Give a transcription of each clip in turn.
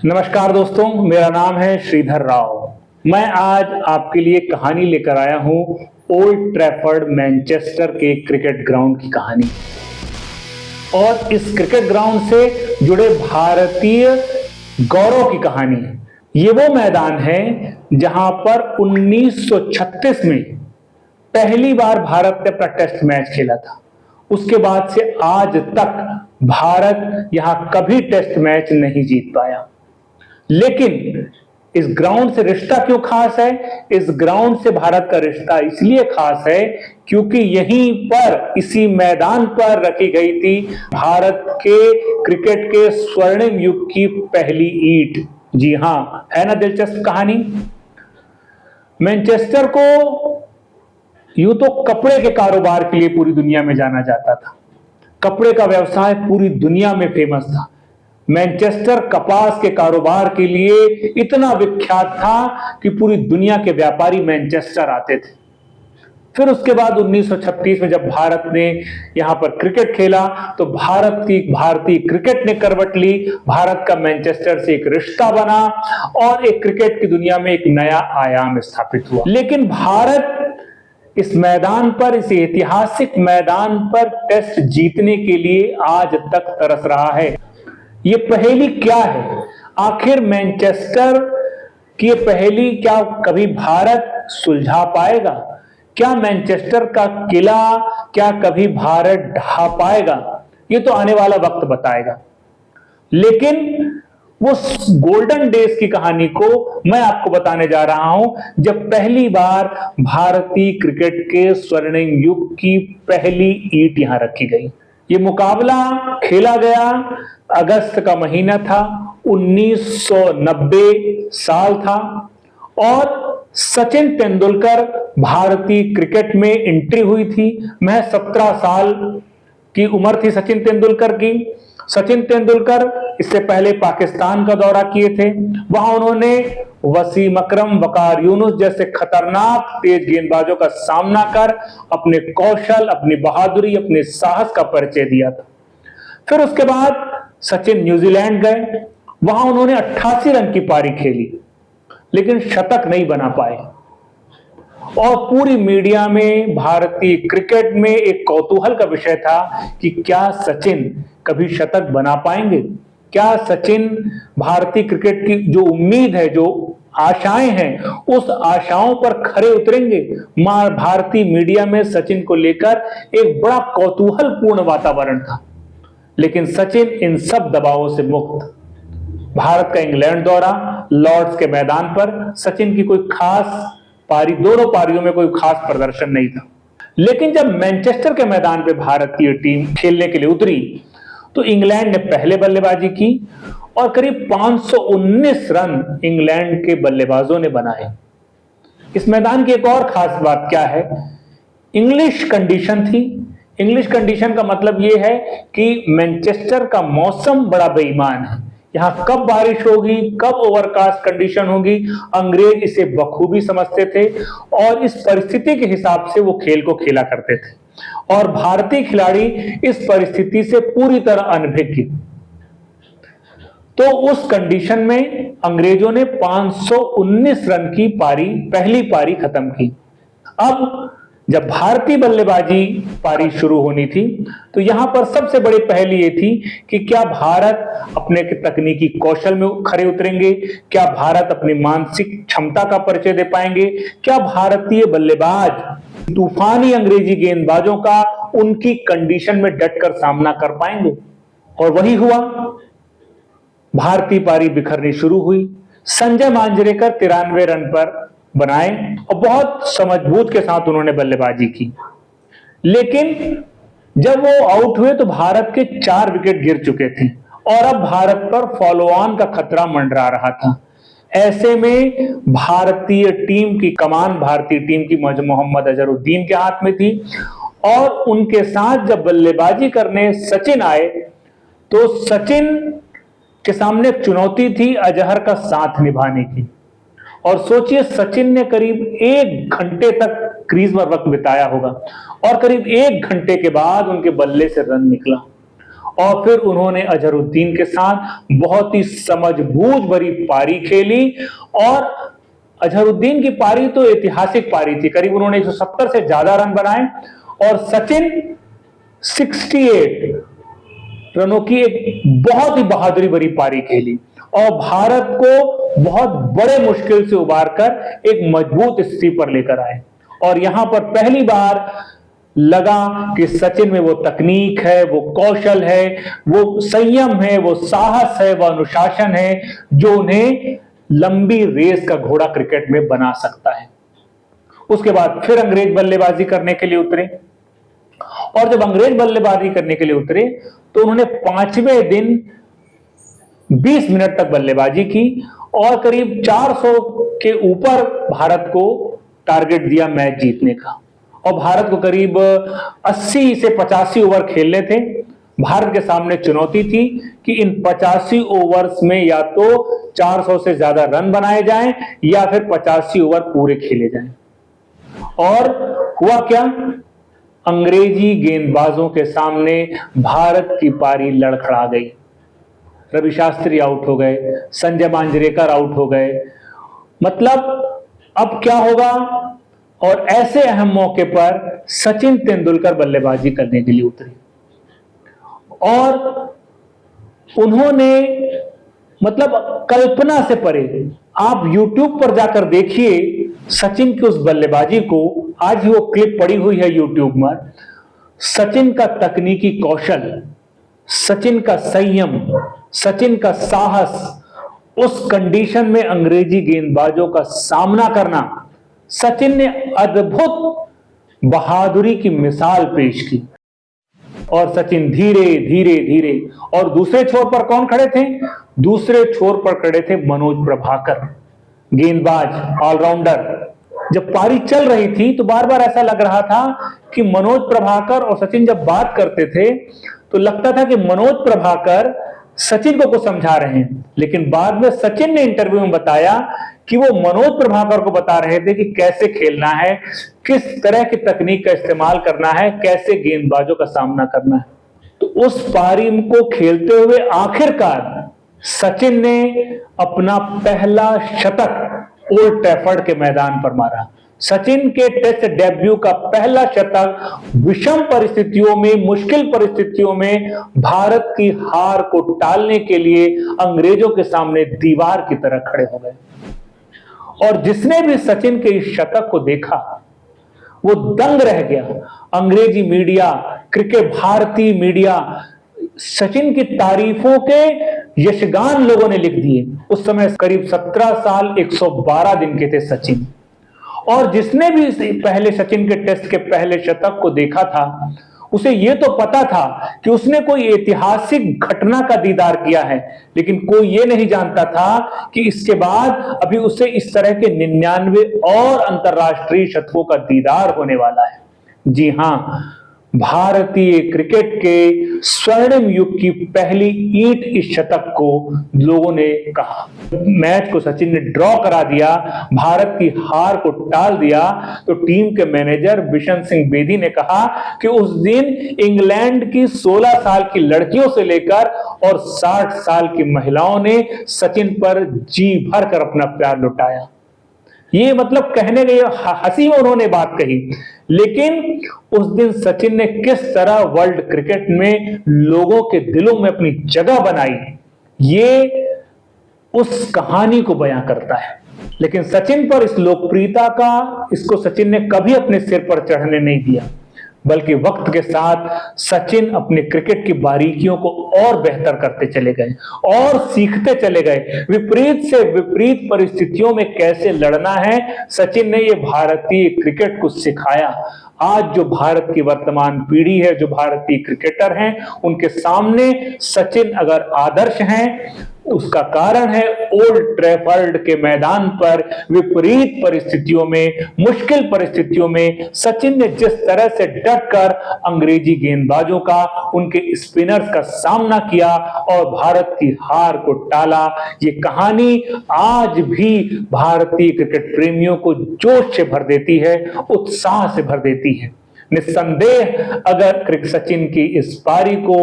नमस्कार दोस्तों, मेरा नाम है श्रीधर राव। मैं आज आपके लिए कहानी लेकर आया हूं ओल्ड ट्रैफर्ड मैनचेस्टर के क्रिकेट ग्राउंड की कहानी। और इस क्रिकेट ग्राउंड से जुड़े भारतीय गौरव की कहानी। ये वो मैदान है जहां पर 1936 में पहली बार भारत ने अपना टेस्ट मैच खेला था। उसके बाद से आज तक भारत यहां कभी टेस्ट मैच नहीं जीत पाया। लेकिन इस ग्राउंड से रिश्ता क्यों खास है? इस ग्राउंड से भारत का रिश्ता इसलिए खास है क्योंकि यहीं पर, इसी मैदान पर रखी गई थी भारत के क्रिकेट के स्वर्णिम युग की पहली ईंट। जी हां, है ना दिलचस्प कहानी। मैनचेस्टर को यूं तो कपड़े के कारोबार के लिए पूरी दुनिया में जाना जाता था। कपड़े का व्यवसाय पूरी दुनिया में फेमस था। मैनचेस्टर कपास के कारोबार के लिए इतना विख्यात था कि पूरी दुनिया के व्यापारी मैनचेस्टर आते थे। फिर उसके बाद 1936 में जब भारत ने यहां पर क्रिकेट खेला तो भारतीय क्रिकेट ने करवट ली। भारत का मैनचेस्टर से एक रिश्ता बना और एक क्रिकेट की दुनिया में एक नया आयाम स्थापित हुआ। लेकिन भारत इस मैदान पर, इस ऐतिहासिक मैदान पर टेस्ट जीतने के लिए आज तक तरस रहा है। ये पहेली क्या है? आखिर मैनचेस्टर की पहेली क्या कभी भारत सुलझा पाएगा? क्या मैनचेस्टर का किला क्या कभी भारत ढहा पाएगा? ये तो आने वाला वक्त बताएगा। लेकिन वो गोल्डन डेज की कहानी को मैं आपको बताने जा रहा हूं जब पहली बार भारतीय क्रिकेट के स्वर्णिम युग की पहली ईंट यहां रखी गई। ये मुकाबला खेला गया, अगस्त का महीना था, 1990 साल था और सचिन तेंदुलकर भारतीय क्रिकेट में एंट्री हुई थी। महज 17 साल की उम्र थी सचिन तेंदुलकर की। सचिन तेंदुलकर इससे पहले पाकिस्तान का दौरा किए थे। वहां उन्होंने वसीम अकरम, वकार यूनुस जैसे खतरनाक तेज गेंदबाजों का सामना कर अपने कौशल, अपनी बहादुरी, अपने साहस का परिचय दिया था। फिर उसके बाद सचिन न्यूजीलैंड गए। वहां उन्होंने 88 रन की पारी खेली लेकिन शतक नहीं बना पाए। और पूरी मीडिया में, भारतीय क्रिकेट में एक कौतूहल का विषय था कि क्या सचिन कभी शतक बना पाएंगे? क्या सचिन भारतीय क्रिकेट की जो उम्मीद है, जो आशाएं हैं, उस आशाओं पर खरे उतरेंगे? भारतीय मीडिया में सचिन को लेकर एक बड़ा कौतूहलपूर्ण वातावरण था। लेकिन सचिन इन सब दबावों से मुक्त। भारत का इंग्लैंड दौरा, लॉर्ड्स के मैदान पर सचिन की कोई खास पारी, दोनों पारियों में कोई खास प्रदर्शन नहीं था। लेकिन जब मैनचेस्टर के मैदान पे भारतीय टीम खेलने के लिए उतरी तो इंग्लैंड ने पहले बल्लेबाजी की और करीब 519 रन इंग्लैंड के बल्लेबाजों ने बनाए। इस मैदान की एक और खास बात क्या है? इंग्लिश कंडीशन थी। इंग्लिश कंडीशन का मतलब यह है कि मैनचेस्टर का मौसम बड़ा बेईमान है। यहां कब बारिश होगी, कब ओवरकास्ट कंडीशन होगी, अंग्रेज इसे बखूबी समझते थे और इस परिस्थिति के हिसाब से वो खेल को खेला करते थे। और भारतीय खिलाड़ी इस परिस्थिति से पूरी तरह अनभिज्ञ। तो उस कंडीशन में अंग्रेजों ने 519 रन की पहली पारी खत्म की। अब जब भारतीय बल्लेबाजी पारी शुरू होनी थी तो यहां पर सबसे बड़ी पहेली ये थी कि क्या भारत अपने तकनीकी कौशल में खरे उतरेंगे? क्या भारत अपनी मानसिक क्षमता का परिचय दे पाएंगे? क्या भारतीय बल्लेबाज तूफानी अंग्रेजी गेंदबाजों का उनकी कंडीशन में डटकर सामना कर पाएंगे? और वही हुआ। भारतीय पारी बिखरनी शुरू हुई। संजय मांजरेकर 93 रन पर बनाए और बहुत समझबूझ के साथ उन्होंने बल्लेबाजी की। लेकिन जब वो आउट हुए तो भारत के 4 विकेट गिर चुके थे और अब भारत पर फॉलो ऑन का खतरा मंडरा रहा था। ऐसे में भारतीय टीम की कमान, भारतीय टीम की मोहम्मद अजहरुद्दीन के हाथ में थी और उनके साथ जब बल्लेबाजी करने सचिन आए तो सचिन के सामने एक चुनौती थी अजहर का साथ निभाने की। और सोचिए, सचिन ने करीब 1 घंटे तक क्रीज पर वक्त बिताया होगा और करीब 1 घंटे के बाद उनके बल्ले से रन निकला और फिर उन्होंने अजहरुद्दीन के साथ बहुत ही समझबूझ भरी पारी खेली और अजहरुद्दीन की पारी तो ऐतिहासिक पारी थी, करीब उन्होंने 170 से ज्यादा रन बनाए और सचिन 68 रनों की एक बहुत ही बहादुरी भरी पारी खेली और भारत को बहुत बड़े मुश्किल से उबारकर एक मजबूत स्थिति पर लेकर आए। और यहां पर पहली बार लगा कि सचिन में वो तकनीक है, वो कौशल है, वो संयम है, वो साहस है, वो अनुशासन है जो उन्हें लंबी रेस का घोड़ा क्रिकेट में बना सकता है। उसके बाद फिर अंग्रेज बल्लेबाजी करने के लिए उतरे और जब अंग्रेज बल्लेबाजी करने के लिए उतरे तो उन्होंने 5वें दिन 20 मिनट तक बल्लेबाजी की और करीब 400 के ऊपर भारत को टारगेट दिया मैच जीतने का और भारत को करीब 80 से 85 ओवर खेलने थे। भारत के सामने चुनौती थी कि इन 85 ओवर्स में या तो 400 से ज्यादा रन बनाए जाएं या फिर 85 ओवर पूरे खेले जाएं। और हुआ क्या, अंग्रेजी गेंदबाजों के सामने भारत की पारी लड़खड़ा गई। रवि शास्त्री आउट हो गए, संजय मांजरेकर आउट हो गए। मतलब अब क्या होगा, और ऐसे अहम मौके पर सचिन तेंदुलकर बल्लेबाजी करने के लिए उतरे और उन्होंने मतलब कल्पना से परे, आप YouTube पर जाकर देखिए सचिन की उस बल्लेबाजी को, आज ही वो क्लिप पड़ी हुई है YouTube पर। सचिन का तकनीकी कौशल, सचिन का संयम, सचिन का साहस, उस कंडीशन में अंग्रेजी गेंदबाजों का सामना करना, सचिन ने अद्भुत बहादुरी की मिसाल पेश की। और सचिन धीरे धीरे धीरे, और दूसरे छोर पर कौन खड़े थे, दूसरे छोर पर खड़े थे मनोज प्रभाकर, गेंदबाज ऑलराउंडर। जब पारी चल रही थी तो बार बार ऐसा लग रहा था कि मनोज प्रभाकर और सचिन जब बात करते थे तो लगता था कि मनोज प्रभाकर सचिन को कुछ समझा रहे हैं, लेकिन बाद में सचिन ने इंटरव्यू में बताया कि वो मनोज प्रभाकर को बता रहे थे कि कैसे खेलना है, किस तरह की तकनीक का इस्तेमाल करना है, कैसे गेंदबाजों का सामना करना है। तो उस पारी को खेलते हुए आखिरकार सचिन ने अपना पहला शतक ओल्ड ट्रैफर्ड के मैदान पर मारा। सचिन के टेस्ट डेब्यू का पहला शतक विषम परिस्थितियों में, मुश्किल परिस्थितियों में भारत की हार को टालने के लिए अंग्रेजों के सामने दीवार की तरह खड़े हो गए। और जिसने भी सचिन के इस शतक को देखा वो दंग रह गया। अंग्रेजी मीडिया, क्रिकेट भारतीय मीडिया, सचिन की तारीफों के यशगान लोगों ने लिख दिए। उस समय करीब 17 साल 112 दिन के थे सचिन। और जिसने भी पहले सचिन के टेस्ट के पहले शतक को देखा था उसे यह तो पता था कि उसने कोई ऐतिहासिक घटना का दीदार किया है, लेकिन कोई यह नहीं जानता था कि इसके बाद अभी उसे इस तरह के 99 और अंतरराष्ट्रीय शतकों का दीदार होने वाला है। जी हां, भारतीय क्रिकेट के स्वर्णिम युग की पहली ईंट इस शतक को लोगों ने कहा। मैच को सचिन ने ड्रॉ करा दिया, भारत की हार को टाल दिया। तो टीम के मैनेजर बिशन सिंह बेदी ने कहा कि उस दिन इंग्लैंड की 16 साल की लड़कियों से लेकर और 60 साल की महिलाओं ने सचिन पर जी भरकर अपना प्यार लुटाया। ये मतलब कहने गए हंसी में उन्होंने बात कही, लेकिन उस दिन सचिन ने किस तरह वर्ल्ड क्रिकेट में लोगों के दिलों में अपनी जगह बनाई, ये उस कहानी को बयां करता है। लेकिन सचिन पर इस लोकप्रियता का, इसको सचिन ने कभी अपने सिर पर चढ़ने नहीं दिया, बल्कि वक्त के साथ सचिन अपने क्रिकेट की बारीकियों को और बेहतर करते चले गए और सीखते चले गए। विपरीत से विपरीत परिस्थितियों में कैसे लड़ना है, सचिन ने ये भारतीय क्रिकेट को सिखाया। आज जो भारत की वर्तमान पीढ़ी है, जो भारतीय क्रिकेटर हैं, उनके सामने सचिन अगर आदर्श हैं, उसका कारण है ओल्ड ट्रैफर्ड के मैदान पर विपरीत परिस्थितियों में, मुश्किल परिस्थितियों में सचिन ने जिस तरह से डटकर अंग्रेजी गेंदबाजों का, उनके स्पिनर्स का सामना किया और भारत की हार को टाला। ये कहानी आज भी भारतीय क्रिकेट प्रेमियों को जोश से भर देती है, उत्साह से भर देती है। निस्संदेह अगर सचिन की इस पारी को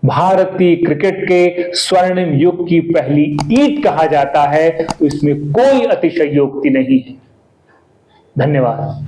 भारतीय क्रिकेट के स्वर्णिम युग की पहली ईंट कहा जाता है, तो इसमें कोई अतिशयोक्ति नहीं है। धन्यवाद।